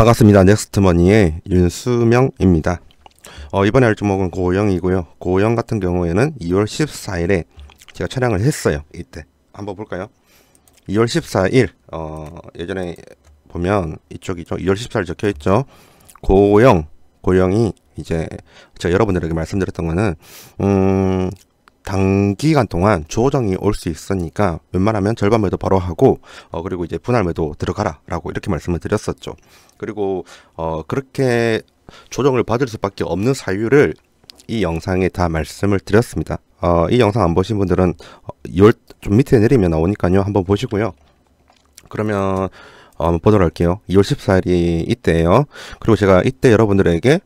반갑습니다. 넥스트머니의 윤수명입니다. 이번에 할 종목은 고영이고요. 고영 같은 경우에는 2월 14일에 제가 촬영을 했어요. 이때 한번 볼까요? 2월 14일 예전에 보면 이쪽이죠. 2월 14일 적혀있죠. 고영이 이제 제가 여러분들에게 말씀드렸던 거는 단기간 동안 조정이 올 수 있으니까 웬만하면 절반 매도 바로 하고 그리고 이제 분할 매도 들어가라 라고 이렇게 말씀을 드렸었죠. 그리고 그렇게 조정을 받을 수밖에 없는 사유를 이 영상에 다 말씀을 드렸습니다. 이 영상 안 보신 분들은 좀 밑에 내리면 나오니까요. 한번 보시고요. 그러면 한번 보도록 할게요. 2월 14일이 이때예요. 그리고 제가 이때 여러분들에게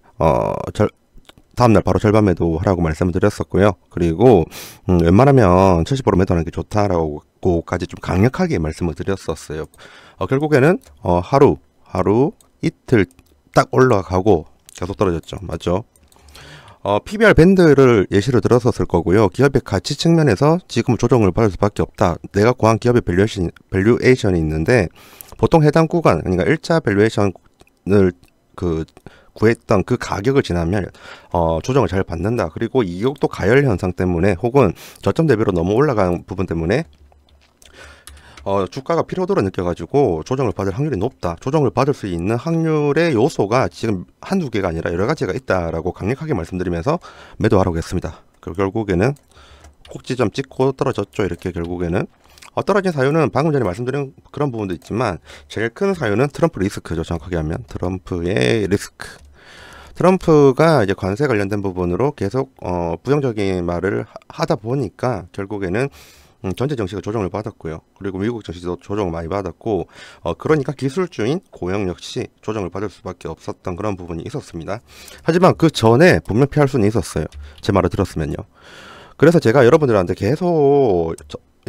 다음날 바로 절반 매도 하라고 말씀을 드렸었고요. 그리고 웬만하면 70% 매도하는 게 좋다라고까지 좀 강력하게 말씀을 드렸었어요. 결국에는 하루 이틀 딱 올라가고 계속 떨어졌죠. 맞죠? PBR 밴드를 예시로 들었었을 거고요. 기업의 가치 측면에서 지금 조정을 받을 수밖에 없다. 내가 구한 기업의 밸류에이션이 있는데 보통 해당 구간, 그러니까 1차 밸류에이션을 구했던 그 가격을 지나면 조정을 잘 받는다. 그리고 이것도 가열 현상 때문에 혹은 저점 대비로 너무 올라간 부분 때문에 주가가 피로도를 느껴가지고 조정을 받을 확률이 높다. 조정을 받을 수 있는 확률의 요소가 지금 한두 개가 아니라 여러 가지가 있다라고 강력하게 말씀드리면서 매도하라고 했습니다. 결국에는 꼭지점 찍고 떨어졌죠. 이렇게 결국에는 떨어진 사유는 방금 전에 말씀드린 그런 부분도 있지만 제일 큰 사유는 트럼프 리스크죠. 정확하게 하면 트럼프의 리스크. 트럼프가 이제 관세 관련된 부분으로 계속 부정적인 말을 하다 보니까 결국에는 전체 증시가 조정을 받았고요. 그리고 미국 증시도 조정을 많이 받았고 그러니까 기술주인 고영 역시 조정을 받을 수밖에 없었던 그런 부분이 있었습니다. 하지만 그 전에 분명 피할 수는 있었어요. 제 말을 들었으면요. 그래서 제가 여러분들한테 계속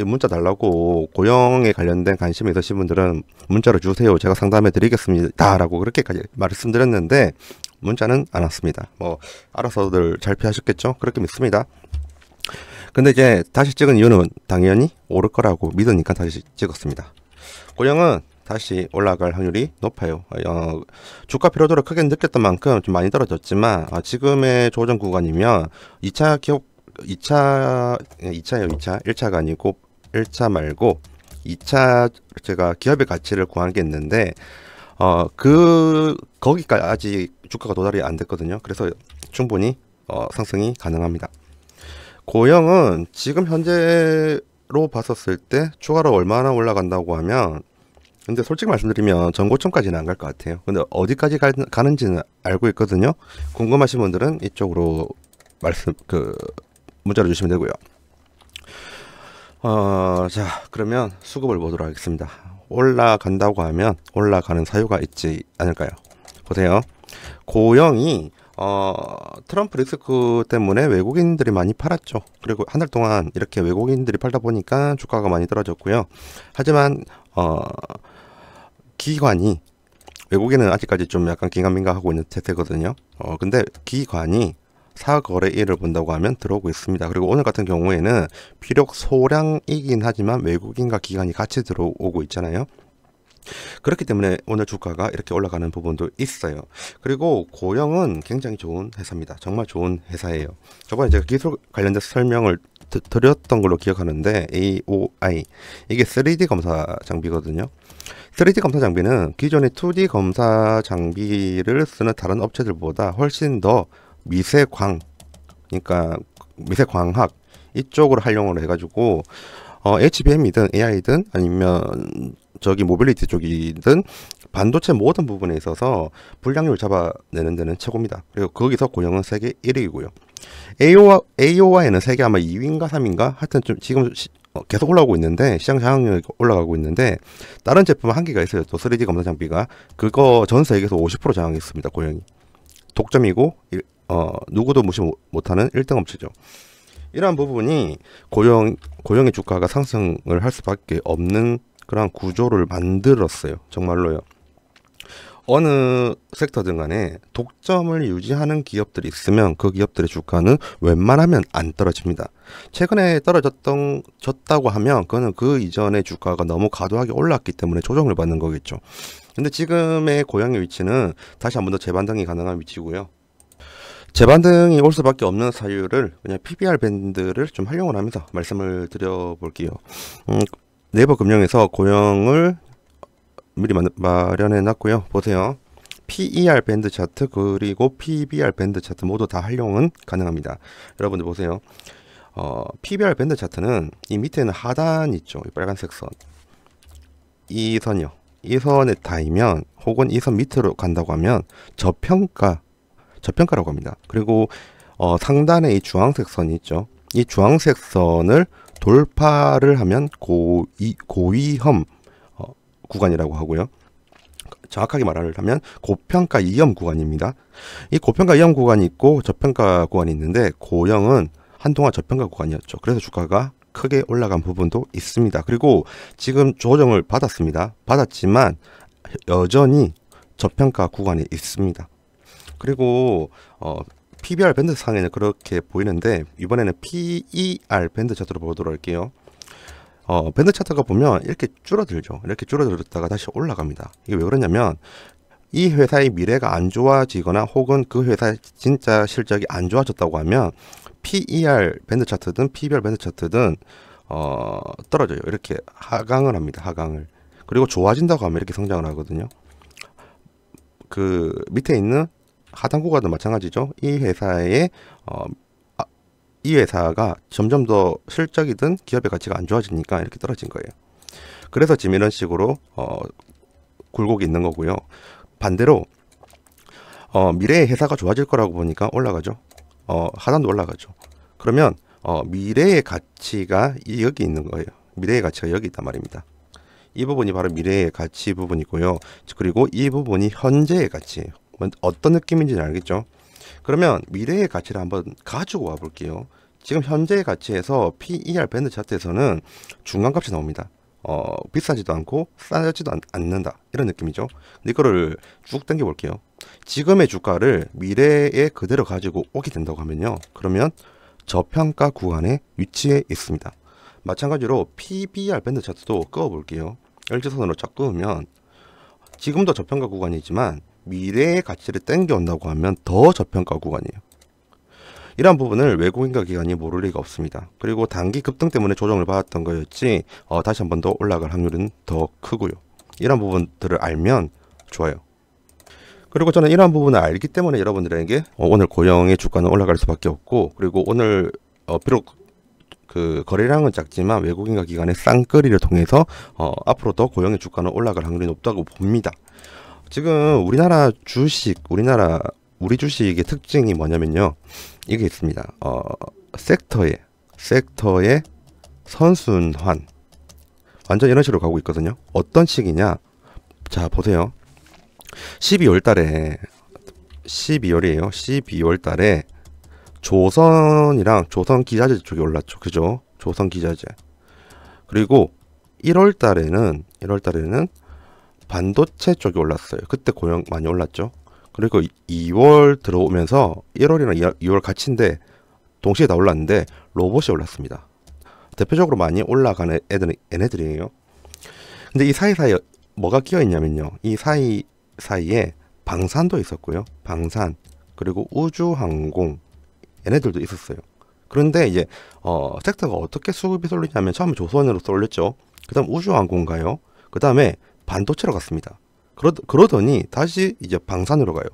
문자 달라고 고영에 관련된 관심이 있으신 분들은 문자를 주세요. 제가 상담해 드리겠습니다. 라고 그렇게까지 말씀드렸는데 문자는 안 왔습니다. 알아서들 잘 피하셨겠죠? 그렇게 믿습니다. 근데 이제 다시 찍은 이유는 당연히 오를 거라고 믿으니까 다시 찍었습니다. 고영은 다시 올라갈 확률이 높아요. 주가 피로도를 크게 느꼈던 만큼 좀 많이 떨어졌지만 지금의 조정 구간이면 2차예요. 1차가 아니고 1차 말고 2차 제가 기업의 가치를 구한 게 있는데 거기까지 아직 주가가 도달이 안 됐거든요. 그래서 충분히 상승이 가능합니다. 고영은 지금 현재로 봤었을 때 추가로 얼마나 올라간다고 하면 근데 솔직히 말씀드리면 전고점까지는 안 갈 것 같아요. 근데 어디까지 가는지는 알고 있거든요. 궁금하신 분들은 이쪽으로 문자를 주시면 되고요. 자, 그러면 수급을 보도록 하겠습니다. 올라간다고 하면 올라가는 사유가 있지 않을까요? 보세요. 고영이 트럼프 리스크 때문에 외국인들이 많이 팔았죠. 그리고 한 달 동안 이렇게 외국인들이 팔다 보니까 주가가 많이 떨어졌고요. 하지만 기관이 외국인은 아직까지 좀 약간 긴가민가하고 있는 태세거든요. 근데 기관이 사거래일을 본다고 하면 들어오고 있습니다. 그리고 오늘 같은 경우에는 비록 소량이긴 하지만 외국인과 기관이 같이 들어오고 있잖아요. 그렇기 때문에 오늘 주가가 이렇게 올라가는 부분도 있어요. 그리고 고영은 굉장히 좋은 회사입니다. 정말 좋은 회사예요. 저번에 제가 기술 관련된 설명을 드렸던 걸로 기억하는데 AOI 이게 3D 검사 장비거든요. 3D 검사 장비는 기존의 2D 검사 장비를 쓰는 다른 업체들보다 훨씬 더 그러니까 미세광학 이쪽으로 활용을 해가지고 HBM이든 AI든 아니면 모빌리티 쪽이든 반도체 모든 부분에 있어서 불량률 잡아내는 데는 최고입니다. 그리고 거기서 고영은 세계 1위이고요. AOI는 세계 아마 2위인가 3위인가 하여튼 좀 지금 계속 올라오고 있는데 시장 장악력이 올라가고 있는데 다른 제품은 한계가 있어요. 또 3D 검사 장비가 그거 전 세계에서 50% 장악했습니다. 고영이 독점이고 누구도 무시 못하는 1등 업체죠. 이러한 부분이 고영의 주가가 상승을 할 수밖에 없는 그런 구조를 만들었어요. 정말로요. 어느 섹터든 간에 독점을 유지하는 기업들이 있으면 그 기업들의 주가는 웬만하면 안 떨어집니다. 최근에 떨어졌다고 하면 그거는 그 이전의 주가가 너무 과도하게 올랐기 때문에 조정을 받는 거겠죠. 근데 지금의 고양이 위치는 다시 한 번 더 재반등이 가능한 위치고요. 재반등이 올 수밖에 없는 사유를 그냥 PBR 밴드를 좀 활용을 하면서 말씀을 드려볼게요. 네이버 금융에서 고용을 미리 마련해 놨고요. 보세요. PER 밴드 차트 그리고 PBR 밴드 차트 모두 다 활용은 가능합니다. 여러분들 보세요. PBR 밴드 차트는 이 밑에는 하단 있죠. 이 빨간색 선. 이 선이요. 이 선에 닿으면 혹은 이 선 밑으로 간다고 하면 저평가라고 합니다. 그리고 상단에 이 주황색 선이 있죠. 이 주황색 선을 돌파를 하면 고위험 구간이라고 하고요. 정확하게 말하면 고평가 이험 구간입니다. 이 고평가 이험 구간이 있고 저평가 구간이 있는데 고형은 한동안 저평가 구간이었죠. 그래서 주가가 크게 올라간 부분도 있습니다. 그리고 지금 조정을 받았습니다. 받았지만 여전히 저평가 구간이 있습니다. 그리고 PBR 밴드 상에는 그렇게 보이는데 이번에는 PER 밴드 차트로 보도록 할게요. 밴드 차트가 보면 이렇게 줄어들죠. 이렇게 줄어들었다가 다시 올라갑니다. 이게 왜 그러냐면 이 회사의 미래가 안 좋아지거나 혹은 그 회사의 진짜 실적이 안 좋아졌다고 하면 PER 밴드 차트든 PBR 밴드 차트든 떨어져요. 이렇게 하강을 합니다. 하강을. 그리고 좋아진다고 하면 이렇게 성장을 하거든요. 그 밑에 있는 하단 구간도 마찬가지죠. 이 회사가 점점 더 실적이든 기업의 가치가 안 좋아지니까 이렇게 떨어진 거예요. 그래서 지금 이런 식으로 굴곡이 있는 거고요. 반대로 미래의 회사가 좋아질 거라고 보니까 올라가죠. 하단도 올라가죠. 그러면 미래의 가치가 여기 있는 거예요. 미래의 가치가 여기 있단 말입니다. 이 부분이 바로 미래의 가치 부분이고요. 그리고 이 부분이 현재의 가치예요. 어떤 느낌인지는 알겠죠? 그러면 미래의 가치를 한번 가지고 와 볼게요. 지금 현재의 가치에서 PER 밴드 차트에서는 중간값이 나옵니다. 비싸지도 않고 싸지도 않는다. 이런 느낌이죠. 근데 이거를 쭉 당겨 볼게요. 지금의 주가를 미래에 그대로 가지고 오게 된다고 하면요. 그러면 저평가 구간에 위치해 있습니다. 마찬가지로 PBR 밴드 차트도 그어 볼게요. 일직선으로 쫙 그으면 지금도 저평가 구간이지만 미래의 가치를 땡겨온다고 하면 더 저평가 구간이에요. 이러한 부분을 외국인과 기관이 모를 리가 없습니다. 그리고 단기 급등 때문에 조정을 받았던 거였지 다시 한 번 더 올라갈 확률은 더 크고요. 이러한 부분들을 알면 좋아요. 그리고 저는 이러한 부분을 알기 때문에 여러분들에게 오늘 고영의 주가는 올라갈 수밖에 없고, 그리고 오늘 비록 그 거래량은 작지만 외국인과 기관의 쌍끌이를 통해서 앞으로도 고영의 주가는 올라갈 확률이 높다고 봅니다. 지금 우리나라 주식, 우리 주식의 특징이 뭐냐면요. 이게 있습니다. 섹터의 선순환. 완전 이런 식으로 가고 있거든요. 어떤 식이냐? 자, 보세요. 12월 달에 12월 달에 조선이랑 조선 기자재 쪽이 올랐죠. 그죠? 조선 기자재. 그리고 1월 달에는 반도체 쪽이 올랐어요. 그때 고용 많이 올랐죠. 그리고 2월 들어오면서 1월이랑 2월 같이인데 동시에 다 올랐는데 로봇이 올랐습니다. 대표적으로 많이 올라가는 얘네들이에요. 근데 이 사이사이에 뭐가 끼어 있냐면요. 이 사이에 방산도 있었고요. 방산, 그리고 우주항공, 얘네들도 있었어요. 그런데 이제 섹터가 어떻게 수급이 쏠리냐면 처음에 조선으로 쏠렸죠. 그 다음 우주항공 가요. 그 다음에 반도체로 갔습니다. 그러더니 다시 이제 방산으로 가요.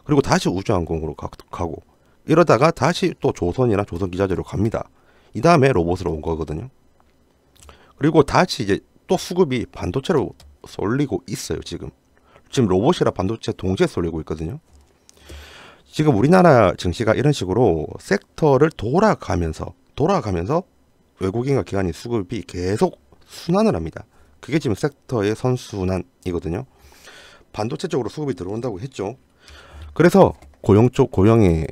그리고 다시 우주항공으로 가고 이러다가 다시 또 조선이나 조선 기자재로 갑니다. 이 다음에 로봇으로 온 거거든요. 그리고 다시 이제 또 수급이 반도체로 쏠리고 있어요. 지금 로봇이랑 반도체 동시에 쏠리고 있거든요. 지금 우리나라 증시가 이런 식으로 섹터를 돌아가면서 외국인과 기관의 수급이 계속 순환을 합니다. 그게 지금 섹터의 선순환이거든요. 반도체 쪽으로 수급이 들어온다고 했죠. 그래서 고용의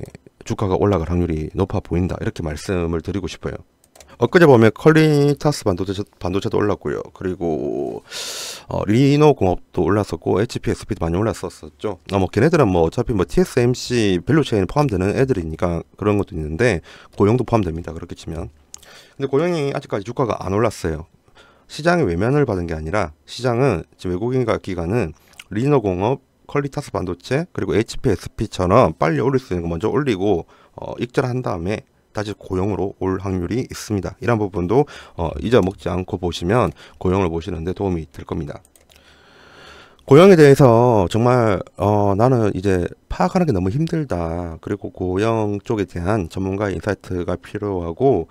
주가가 올라갈 확률이 높아 보인다. 이렇게 말씀을 드리고 싶어요. 엊그제 보면 퀄리타스 반도체도 올랐고요. 그리고 리노공업도 올랐었고 HPSP도 많이 올랐었죠. 걔네들은 어차피 TSMC 밸류체인에 포함되는 애들이니까 그런 것도 있는데 고용도 포함됩니다. 그렇게 치면. 근데 고용이 아직까지 주가가 안 올랐어요. 시장의 외면을 받은 게 아니라 시장은 지금 외국인과 기관은 리노공업, 퀄리타스 반도체, 그리고 HPSP처럼 빨리 올릴 수 있는 거 먼저 올리고 익절한 다음에 다시 고용으로 올 확률이 있습니다. 이런 부분도 잊어먹지 않고 보시면 고용을 보시는데 도움이 될 겁니다. 고용에 대해서 정말 나는 이제 파악하는 게 너무 힘들다. 그리고 고용 쪽에 대한 전문가의 인사이트가 필요하고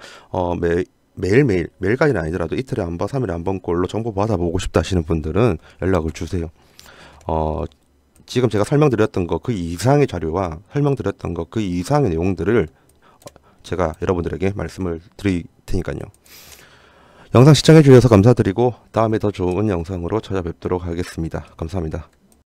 매일매일, 매일까지는 아니더라도 이틀에 한 번, 3일에 한 번꼴로 정보 받아보고 싶다 하시는 분들은 연락을 주세요. 지금 제가 설명드렸던 거 그 이상의 자료와 설명드렸던 거 그 이상의 내용들을 제가 여러분들에게 말씀을 드릴 테니까요. 영상 시청해 주셔서 감사드리고 다음에 더 좋은 영상으로 찾아뵙도록 하겠습니다. 감사합니다.